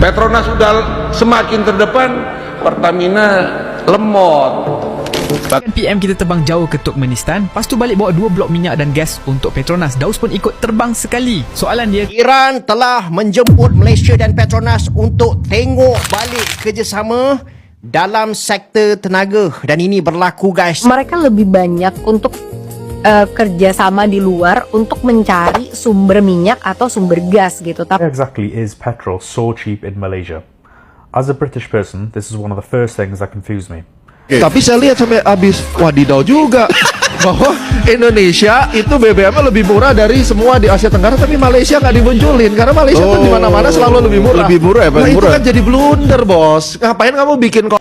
Petronas sudah semakin terdepan, Pertamina lemot. Bahkan PM kita terbang jauh ke Turkmenistan, lepas tu balik bawa 2 blok minyak dan gas untuk Petronas. Daus pun ikut terbang sekali. Soalan dia, Iran telah menjemput Malaysia dan Petronas untuk tengok balik kerjasama dalam sektor tenaga. Dan ini berlaku, guys. Mereka lebih banyak untuk kerjasama di luar untuk mencari sumber minyak atau sumber gas gitu. Why exactly is petrol so cheap in Malaysia? As a British person, this is one of the first things that confused me. Tapi saya lihat sampai habis wadidaw juga bahwa Indonesia itu BBM-nya lebih murah dari semua di Asia Tenggara, tapi Malaysia nggak dimunculin karena Malaysia tuh di mana-mana selalu lebih murah. Lebih murah ya, paling nah, murah. Itu kan jadi blunder, bos. Ngapain kamu bikin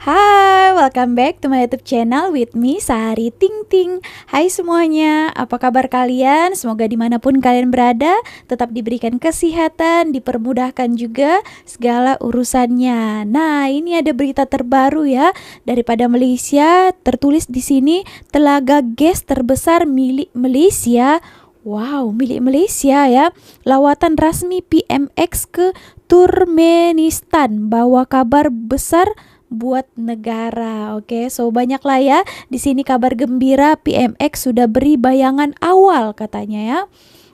Hai, welcome back to my YouTube channel with me, Sari Ting Ting. Hai semuanya, apa kabar kalian? Semoga dimanapun kalian berada, tetap diberikan kesehatan, dipermudahkan juga segala urusannya. Nah, ini ada berita terbaru ya, daripada Malaysia. Tertulis di sini, telaga gas terbesar milik Malaysia. Wow, milik Malaysia ya. Lawatan rasmi PMX ke Turkmenistan bawa kabar besar buat negara. Oke, so banyak lah ya. Di sini kabar gembira, PMX sudah beri bayangan awal katanya ya.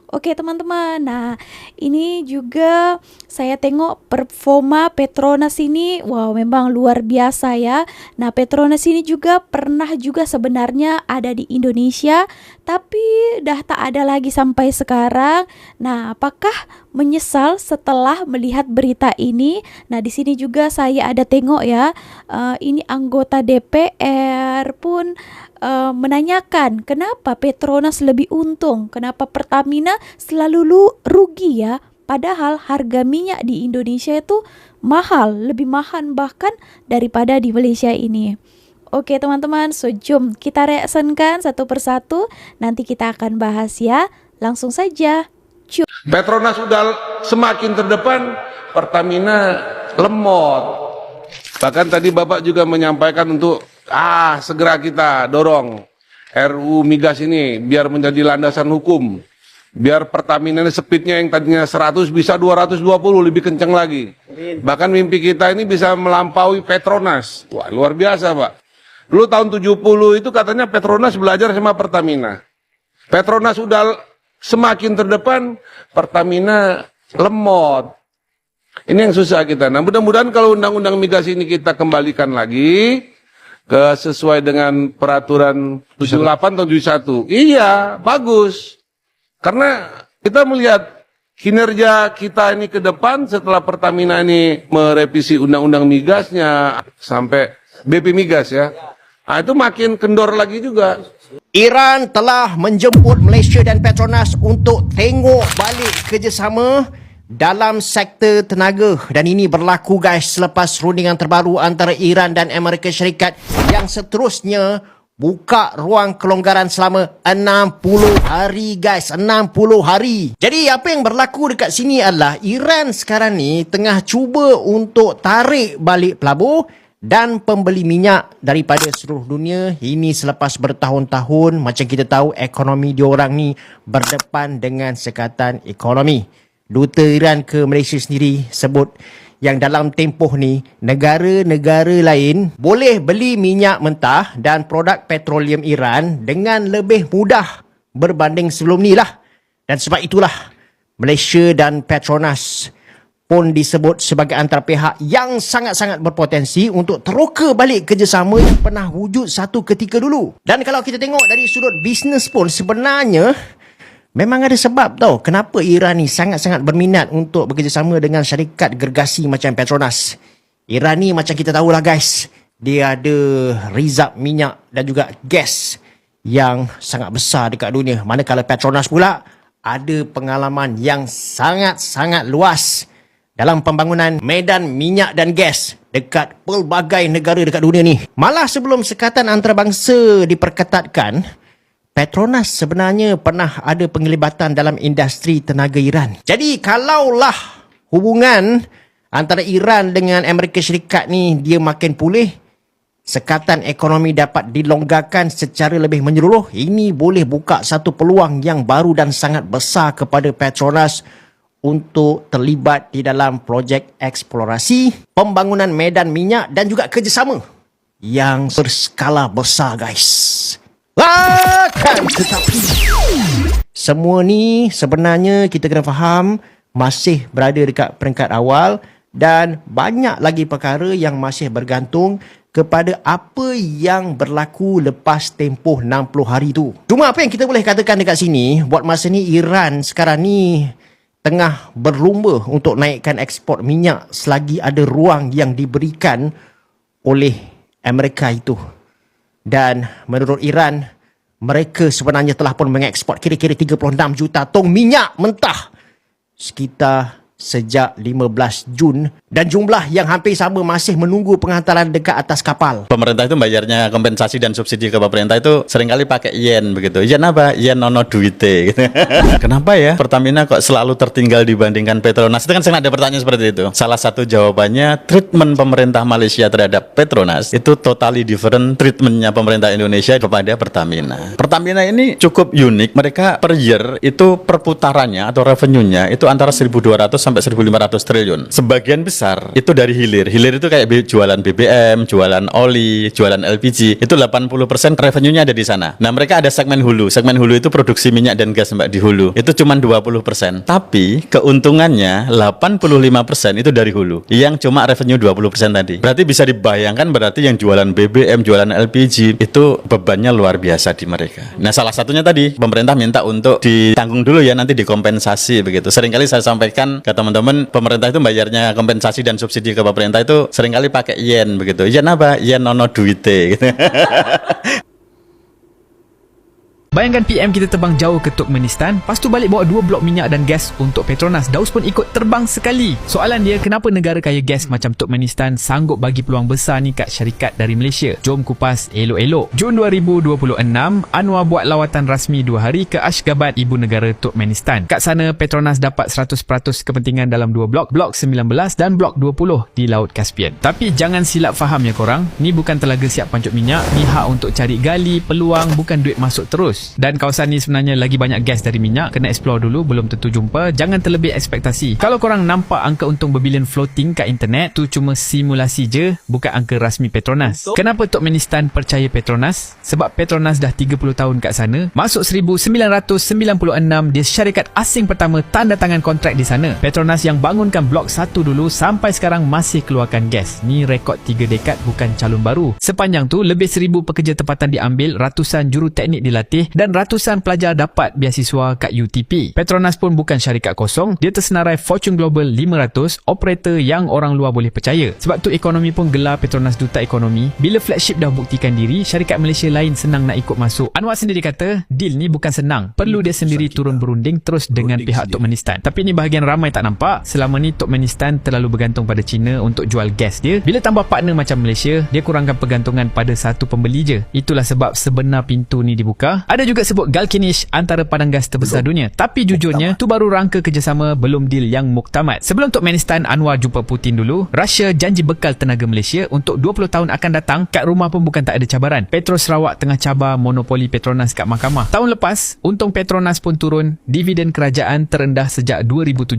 Oke teman-teman, nah ini juga saya tengok performa Petronas ini, wow memang luar biasa ya. Nah Petronas ini juga pernah juga sebenarnya ada di Indonesia, tapi dah tak ada lagi sampai sekarang. Nah apakah menyesal setelah melihat berita ini? Nah di sini juga saya ada tengok ya, ini anggota DPR pun menanyakan kenapa Petronas lebih untung, kenapa Pertamina selalu rugi ya, padahal harga minyak di Indonesia itu mahal, lebih mahal bahkan daripada di Malaysia ini. Oke teman-teman, so jom kita reaksikan satu persatu, nanti kita akan bahas ya, langsung saja. Petronas sudah semakin terdepan, Pertamina lemot. Bahkan tadi Bapak juga menyampaikan untuk segera kita dorong RUU Migas ini biar menjadi landasan hukum, biar Pertamina ini speednya yang tadinya 100 bisa 220 lebih kencang lagi. Bahkan mimpi kita ini bisa melampaui Petronas. Wah luar biasa Pak. Dulu tahun 70 itu katanya Petronas belajar sama Pertamina. Petronas sudah semakin terdepan, Pertamina lemot. Ini yang susah kita. Nah mudah-mudahan kalau undang-undang migas ini kita kembalikan lagi ke sesuai dengan peraturan 78 tahun 71. Iya, bagus. Karena kita melihat kinerja kita ini ke depan setelah Pertamina ini merevisi undang-undang migasnya sampai BP Migas ya. Nah, itu makin kendor lagi juga. Iran telah menjemput Malaysia dan Petronas untuk tengok balik kerjasama dalam sektor tenaga. Dan ini berlaku guys selepas rundingan terbaru antara Iran dan Amerika Syarikat yang seterusnya buka ruang kelonggaran selama 60 hari guys, 60 hari. Jadi apa yang berlaku dekat sini adalah Iran sekarang ni tengah cuba untuk tarik balik pelabur dan pembeli minyak daripada seluruh dunia. Ini selepas bertahun-tahun macam kita tahu ekonomi diorang ni berdepan dengan sekatan ekonomi. Duta Iran ke Malaysia sendiri sebut yang dalam tempoh ni negara-negara lain boleh beli minyak mentah dan produk petroleum Iran dengan lebih mudah berbanding sebelum ni lah. Dan sebab itulah Malaysia dan Petronas pun disebut sebagai antara pihak yang sangat-sangat berpotensi untuk teroka balik kerjasama yang pernah wujud satu ketika dulu. Dan kalau kita tengok dari sudut bisnes pun sebenarnya memang ada sebab tau kenapa Iran ni sangat-sangat berminat untuk bekerjasama dengan syarikat gergasi macam Petronas. Iran ni macam kita tahulah guys, dia ada rizab minyak dan juga gas yang sangat besar dekat dunia. Manakala Petronas pula ada pengalaman yang sangat-sangat luas dalam pembangunan medan minyak dan gas dekat pelbagai negara dekat dunia ni. Malah sebelum sekatan antarabangsa diperketatkan, Petronas sebenarnya pernah ada penglibatan dalam industri tenaga Iran. Jadi kalaulah hubungan antara Iran dengan Amerika Syarikat ni dia makin pulih, sekatan ekonomi dapat dilonggarkan secara lebih menyeluruh, ini boleh buka satu peluang yang baru dan sangat besar kepada Petronas untuk terlibat di dalam projek eksplorasi, pembangunan medan minyak dan juga kerjasama yang berskala besar, guys. Akan tetapi semua ni sebenarnya kita kena faham masih berada dekat peringkat awal dan banyak lagi perkara yang masih bergantung kepada apa yang berlaku lepas tempoh 60 hari tu. Cuma apa yang kita boleh katakan dekat sini, buat masa ni Iran sekarang ni tengah berlumba untuk naikkan ekspor minyak selagi ada ruang yang diberikan oleh Amerika itu. Dan menurut Iran, mereka sebenarnya telah pun mengekspor kira-kira 36 juta tong minyak mentah sekitar sejak 15 Jun dan jumlah yang hampir sama masih menunggu penghantaran dekat atas kapal. Pemerintah itu bayarnya kompensasi dan subsidi ke pemerintah itu seringkali pakai yen begitu. Yen apa? Yen ono duite gitu. Kenapa ya Pertamina kok selalu tertinggal dibandingkan Petronas? Itu kan sering ada pertanyaan seperti itu. Salah satu jawabannya, treatment pemerintah Malaysia terhadap Petronas itu totally different treatmentnya pemerintah Indonesia kepada Pertamina. Pertamina ini cukup unik. Mereka per year itu perputarannya atau revenue-nya itu antara 1.200 sampai 1.500 triliun. Sebagian besar itu dari hilir. Hilir itu kayak jualan BBM, jualan oli, jualan LPG. Itu 80% revenue-nya ada di sana. Nah, mereka ada segmen hulu. Segmen hulu itu produksi minyak dan gas, Mbak, di hulu. Itu cuma 20%. Tapi keuntungannya 85% itu dari hulu. Yang cuma revenue 20% tadi. Berarti bisa dibayangkan berarti yang jualan BBM, jualan LPG itu bebannya luar biasa di mereka. Nah, salah satunya tadi pemerintah minta untuk ditanggung dulu ya, nanti dikompensasi begitu. Seringkali saya sampaikan ke teman-teman, pemerintah itu bayarnya kompensasi dan subsidi ke pemerintah itu seringkali pakai yen begitu. Yen apa? Yen ono duite gitu. Bayangkan PM kita terbang jauh ke Turkmenistan, lepas tu balik bawa 2 blok minyak dan gas untuk Petronas. Daus pun ikut terbang sekali. Soalan dia, kenapa negara kaya gas macam Turkmenistan sanggup bagi peluang besar ni kat syarikat dari Malaysia? Jom kupas elok-elok. Jun 2026, Anwar buat lawatan rasmi 2 hari ke Ashgabat, ibu negara Turkmenistan. Kat sana, Petronas dapat 100% kepentingan dalam 2 blok, blok 19 dan blok 20 di Laut Caspian. Tapi jangan silap faham ya korang, ni bukan telaga siap pancuk minyak, ni hak untuk cari gali, peluang, bukan duit masuk terus. Dan kawasan ni sebenarnya lagi banyak gas dari minyak, kena explore dulu, belum tentu jumpa. Jangan terlebih ekspektasi. Kalau korang nampak angka untung berbilion floating kat internet, tu cuma simulasi je, bukan angka rasmi Petronas. Kenapa Turkmenistan percaya Petronas? Sebab Petronas dah 30 tahun kat sana. Masuk 1996, dia syarikat asing pertama tanda tangan kontrak di sana. Petronas yang bangunkan blok 1 dulu sampai sekarang masih keluarkan gas. Ni rekod 3 dekad, bukan calon baru. Sepanjang tu, lebih 1,000 pekerja tempatan diambil, ratusan juru teknik dilatih dan ratusan pelajar dapat beasiswa kat UTP. Petronas pun bukan syarikat kosong, dia tersenarai Fortune Global 500, operator yang orang luar boleh percaya. Sebab tu ekonomi pun gelar Petronas Duta Ekonomi. Bila flagship dah buktikan diri, syarikat Malaysia lain senang nak ikut masuk. Anwar sendiri kata, deal ni bukan senang. Perlu dia sendiri turun berunding terus dengan pihak Turkmenistan. Tapi ni bahagian ramai tak nampak. Selama ni Turkmenistan terlalu bergantung pada China untuk jual gas dia. Bila tambah partner macam Malaysia, dia kurangkan pergantungan pada satu pembeli je. Itulah sebab sebenar pintu ni dibuka. Ada juga sebut Galkinish antara padang gas terbesar dunia. Tapi jujurnya, tu baru rangka kerjasama, belum deal yang muktamad. Sebelum Turkmenistan, Anwar jumpa Putin dulu. Russia janji bekal tenaga Malaysia untuk 20 tahun akan datang. Kat rumah pun bukan tak ada cabaran. Petros Sarawak tengah cabar monopoli Petronas kat mahkamah. Tahun lepas, untung Petronas pun turun. Dividen kerajaan terendah sejak 2017.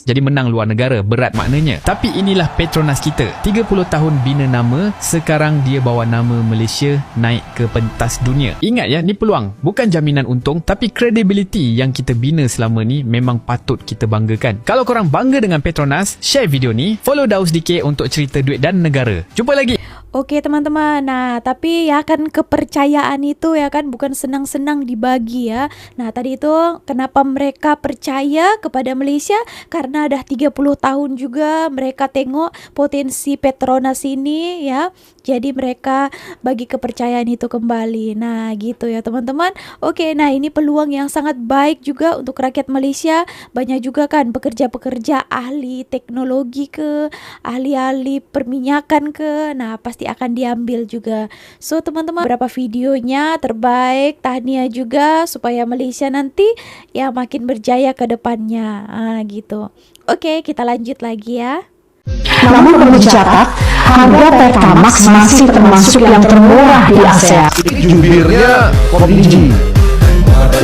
Jadi menang luar negara, berat maknanya. Tapi inilah Petronas kita. 30 tahun bina nama, sekarang dia bawa nama Malaysia naik ke pentas dunia. Ingat ya, ni peluang, bukan jaminan untung, tapi credibility yang kita bina selama ni memang patut kita banggakan. Kalau korang bangga dengan Petronas, share video ni, follow Daus DK untuk cerita duit dan negara. Jumpa lagi. Oke teman-teman, nah tapi ya kan kepercayaan itu ya kan bukan senang-senang dibagi ya. Nah tadi itu kenapa mereka percaya kepada Malaysia? Karena dah 30 tahun juga mereka tengok potensi Petronas ini ya. Jadi mereka bagi kepercayaan itu kembali. Nah gitu ya teman-teman. Oke, nah ini peluang yang sangat baik juga untuk rakyat Malaysia. Banyak juga kan pekerja-pekerja ahli teknologi ke, ahli-ahli perminyakan ke. Nah pasti akan diambil juga. So teman-teman, beberapa videonya terbaik, tahniah juga supaya Malaysia nanti ya makin berjaya ke depannya. Gitu. Oke, kita lanjut lagi ya. Namun perlu dicatat, harga Pertamax masih termasuk yang termurah di ASEAN. Ini jubirnya Komdiji,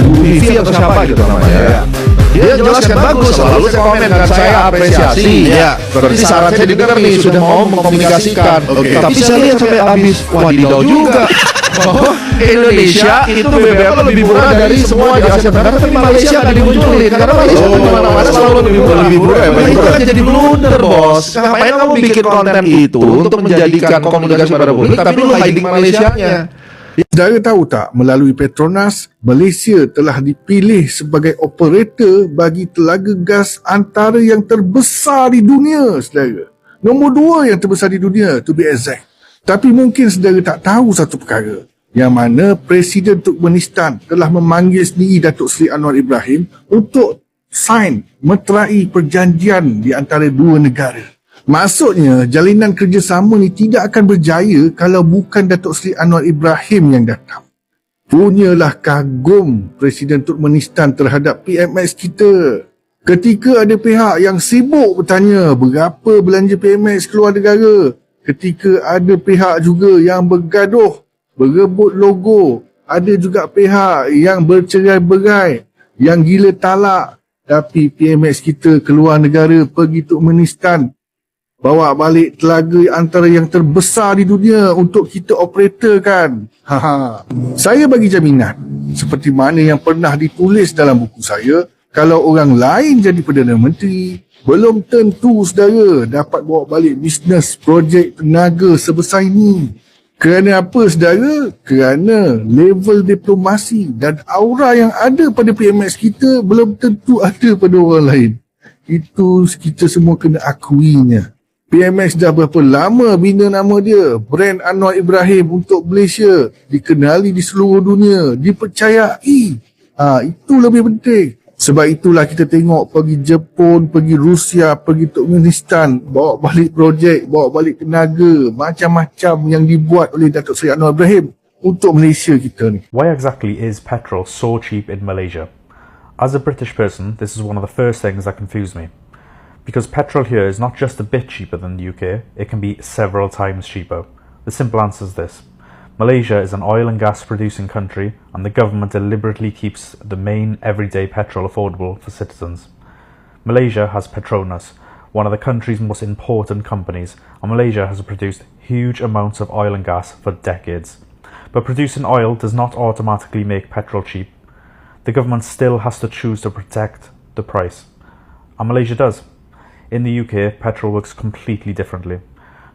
Ibu Vivi atau siapa gitu namanya ya. Dia jelaskan bagus, selalu saya komen dan saya apresiasi. Ya, berarti saran saya didengar nih, sudah mau mengkomunikasikan. Tapi saya lihat sampai habis, wadidaw juga. Bahwa Indonesia itu BBM lebih murah dari semua di Asia Tenggara, tapi Malaysia nggak dimunculin karena Malaysia di mana-mana selalu lebih murah. Nah, itu kan jadi blunder, bos. Ngapain kamu bikin konten itu untuk menjadikan komunikasi pada publik, tapi lu hiding Malaysianya? Saudara tahu tak, melalui Petronas, Malaysia telah dipilih sebagai operator bagi telaga gas antara yang terbesar di dunia, saudara. Nombor 2 yang terbesar di dunia, to be exact. Tapi mungkin saudara tak tahu satu perkara, yang mana Presiden Turkmenistan telah memanggil sendiri Datuk Seri Anwar Ibrahim untuk sign, meterai perjanjian di antara dua negara. Maksudnya, jalinan kerjasama ni tidak akan berjaya kalau bukan Datuk Seri Anwar Ibrahim yang datang. Punyalah kagum Presiden Turkmenistan terhadap PMX kita. Ketika ada pihak yang sibuk bertanya berapa belanja PMX keluar negara. Ketika ada pihak juga yang bergaduh, berebut logo. Ada juga pihak yang bercerai-berai, yang gila talak. Tapi PMX kita keluar negara pergi Turkmenistan, bawa balik telaga antara yang terbesar di dunia untuk kita operatorkan. Saya bagi jaminan, seperti mana yang pernah ditulis dalam buku saya, kalau orang lain jadi Perdana Menteri, belum tentu saudara dapat bawa balik bisnes projek tenaga sebesar ini. Kerana apa saudara? Kerana level diplomasi dan aura yang ada pada PMX kita belum tentu ada pada orang lain. Itu kita semua kena akuinya. PMX dah berapa lama bina nama dia, brand Anwar Ibrahim untuk Malaysia, dikenali di seluruh dunia, dipercayai. Itu lebih penting. Sebab itulah kita tengok pergi Jepun, pergi Rusia, pergi Turkmenistan, bawa balik projek, bawa balik tenaga, macam-macam yang dibuat oleh Datuk Seri Anwar Ibrahim untuk Malaysia kita ni. Why exactly is petrol so cheap in Malaysia? As a British person, this is one of the first things that confused me. Because petrol here is not just a bit cheaper than the UK, it can be several times cheaper. The simple answer is this. Malaysia is an oil and gas producing country, and the government deliberately keeps the main everyday petrol affordable for citizens. Malaysia has Petronas, one of the country's most important companies, and Malaysia has produced huge amounts of oil and gas for decades. But producing oil does not automatically make petrol cheap. The government still has to choose to protect the price, and Malaysia does. In the UK, petrol works completely differently.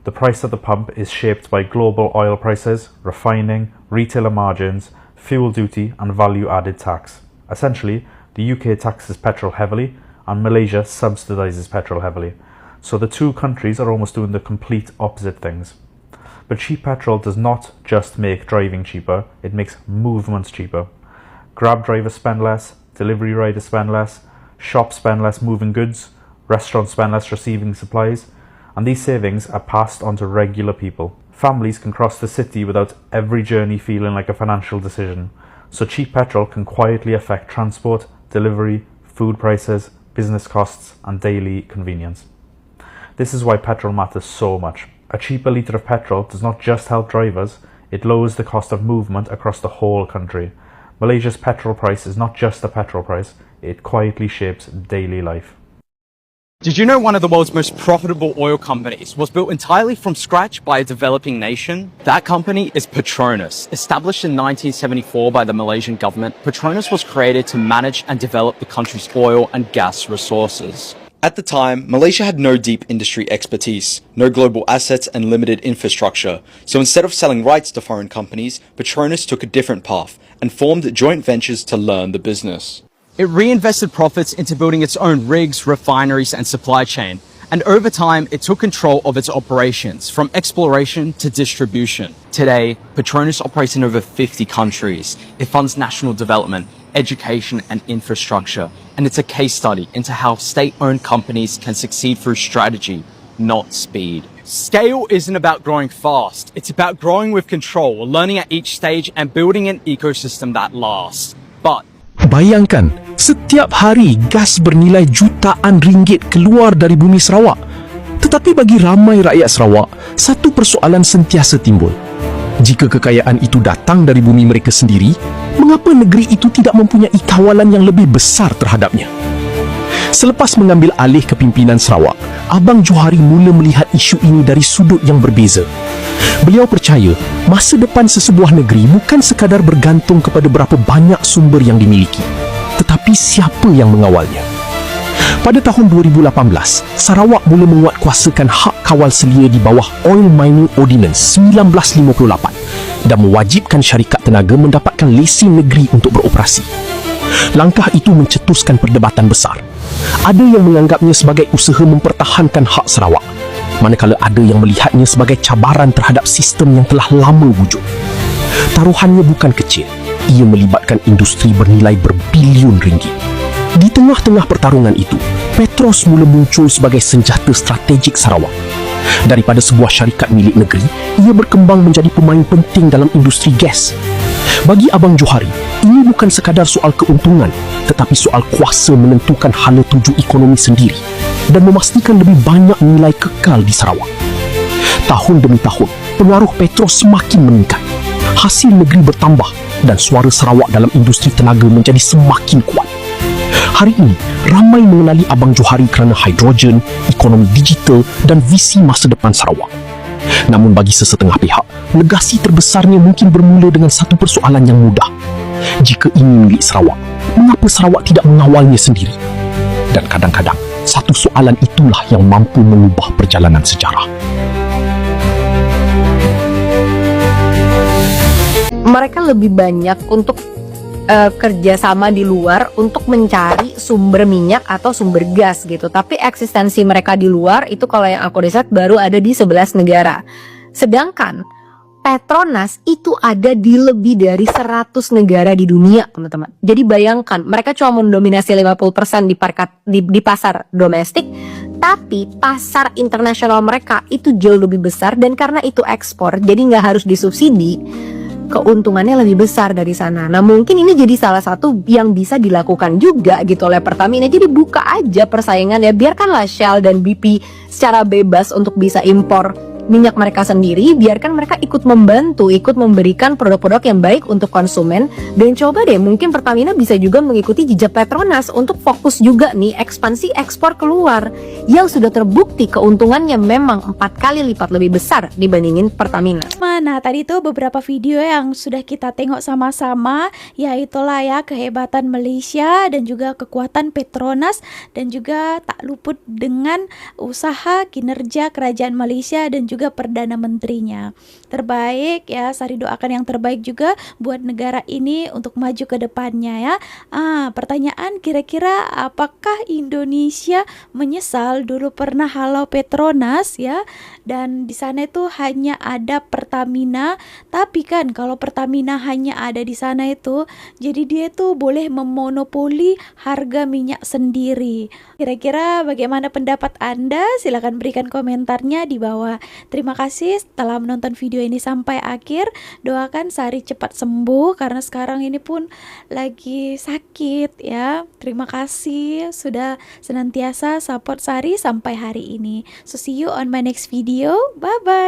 The price at the pump is shaped by global oil prices, refining, retailer margins, fuel duty and value-added tax. Essentially, the UK taxes petrol heavily and Malaysia subsidises petrol heavily. So the two countries are almost doing the complete opposite things. But cheap petrol does not just make driving cheaper, it makes movements cheaper. Grab drivers spend less, delivery riders spend less, shops spend less moving goods, restaurants spend less receiving supplies, and these savings are passed on to regular people. Families can cross the city without every journey feeling like a financial decision, so cheap petrol can quietly affect transport, delivery, food prices, business costs, and daily convenience. This is why petrol matters so much. A cheaper litre of petrol does not just help drivers, it lowers the cost of movement across the whole country. Malaysia's petrol price is not just a petrol price, it quietly shapes daily life. Did you know one of the world's most profitable oil companies was built entirely from scratch by a developing nation? That company is Petronas. Established in 1974 by the Malaysian government, Petronas was created to manage and develop the country's oil and gas resources. At the time, Malaysia had no deep industry expertise, no global assets and limited infrastructure. So instead of selling rights to foreign companies, Petronas took a different path and formed joint ventures to learn the business. It reinvested profits into building its own rigs, refineries and supply chain. And over time, it took control of its operations, from exploration to distribution. Today, Petronas operates in over 50 countries. It funds national development, education and infrastructure. And it's a case study into how state-owned companies can succeed through strategy, not speed. Scale isn't about growing fast. It's about growing with control, learning at each stage and building an ecosystem that lasts. But bayangkan, setiap hari gas bernilai jutaan ringgit keluar dari bumi Sarawak. Tetapi bagi ramai rakyat Sarawak, satu persoalan sentiasa timbul. Jika kekayaan itu datang dari bumi mereka sendiri, mengapa negeri itu tidak mempunyai kawalan yang lebih besar terhadapnya? Selepas mengambil alih kepimpinan Sarawak, Abang Johari mula melihat isu ini dari sudut yang berbeza. Beliau percaya masa depan sesebuah negeri bukan sekadar bergantung kepada berapa banyak sumber yang dimiliki, tetapi siapa yang mengawalnya. Pada tahun 2018, Sarawak mula menguatkuasakan hak kawal selia di bawah Oil Mining Ordinance 1958 dan mewajibkan syarikat tenaga mendapatkan lesen negeri untuk beroperasi. Langkah itu mencetuskan perdebatan besar. Ada yang menganggapnya sebagai usaha mempertahankan hak Sarawak, manakala ada yang melihatnya sebagai cabaran terhadap sistem yang telah lama wujud. Taruhannya bukan kecil. Ia melibatkan industri bernilai berbilion ringgit. Di tengah-tengah pertarungan itu, Petros mula muncul sebagai senjata strategik Sarawak. Daripada sebuah syarikat milik negeri, ia berkembang menjadi pemain penting dalam industri gas. Bagi Abang Johari, ini bukan sekadar soal keuntungan, tetapi soal kuasa menentukan hala tuju ekonomi sendiri dan memastikan lebih banyak nilai kekal di Sarawak. Tahun demi tahun, pengaruh Petros semakin meningkat. Hasil negeri bertambah dan suara Sarawak dalam industri tenaga menjadi semakin kuat. Hari ini, ramai mengenali Abang Johari kerana hidrogen, ekonomi digital dan visi masa depan Sarawak. Namun bagi sesetengah pihak, legasi terbesarnya mungkin bermula dengan satu persoalan yang mudah. Jika ini milik Sarawak, mengapa Sarawak tidak mengawalnya sendiri? Dan kadang-kadang, satu soalan itulah yang mampu mengubah perjalanan sejarah. Mereka lebih banyak untuk kerjasama di luar untuk mencari sumber minyak atau sumber gas gitu. Tapi eksistensi mereka di luar itu kalau yang aku riset baru ada di 11 negara. Sedangkan Petronas itu ada di lebih dari 100 negara di dunia, teman-teman. Jadi bayangkan, mereka cuma mendominasi 50% di pasar domestik, tapi pasar internasional mereka itu jauh lebih besar, dan karena itu ekspor, jadi nggak harus disubsidi, keuntungannya lebih besar dari sana. Nah mungkin ini jadi salah satu yang bisa dilakukan juga gitu oleh Pertamina. Jadi buka aja persaingan ya, biarkanlah Shell dan BP secara bebas untuk bisa impor minyak mereka sendiri, biarkan mereka ikut membantu, ikut memberikan produk-produk yang baik untuk konsumen. Dan coba deh, mungkin Pertamina bisa juga mengikuti jejak Petronas untuk fokus juga nih ekspansi ekspor keluar yang sudah terbukti keuntungannya memang 4 kali lipat lebih besar dibandingin Pertamina. Nah tadi tuh beberapa video yang sudah kita tengok sama-sama, yaitulah ya kehebatan Malaysia dan juga kekuatan Petronas, dan juga tak luput dengan usaha kinerja kerajaan Malaysia dan juga Perdana Menterinya. Terbaik ya, Sari doakan yang terbaik juga buat negara ini untuk maju ke depannya ya. Pertanyaan, kira-kira apakah Indonesia menyesal dulu pernah halau Petronas ya, dan di sana itu hanya ada Pertamina. Tapi kan kalau Pertamina hanya ada di sana itu, jadi dia tuh boleh memonopoli harga minyak sendiri. Kira-kira bagaimana pendapat Anda? Silahkan berikan komentarnya di bawah. Terima kasih telah menonton video ini sampai akhir. Doakan Sari cepat sembuh karena sekarang ini pun lagi sakit ya. Terima kasih sudah senantiasa support Sari sampai hari ini. So see you on my next video. Bye bye.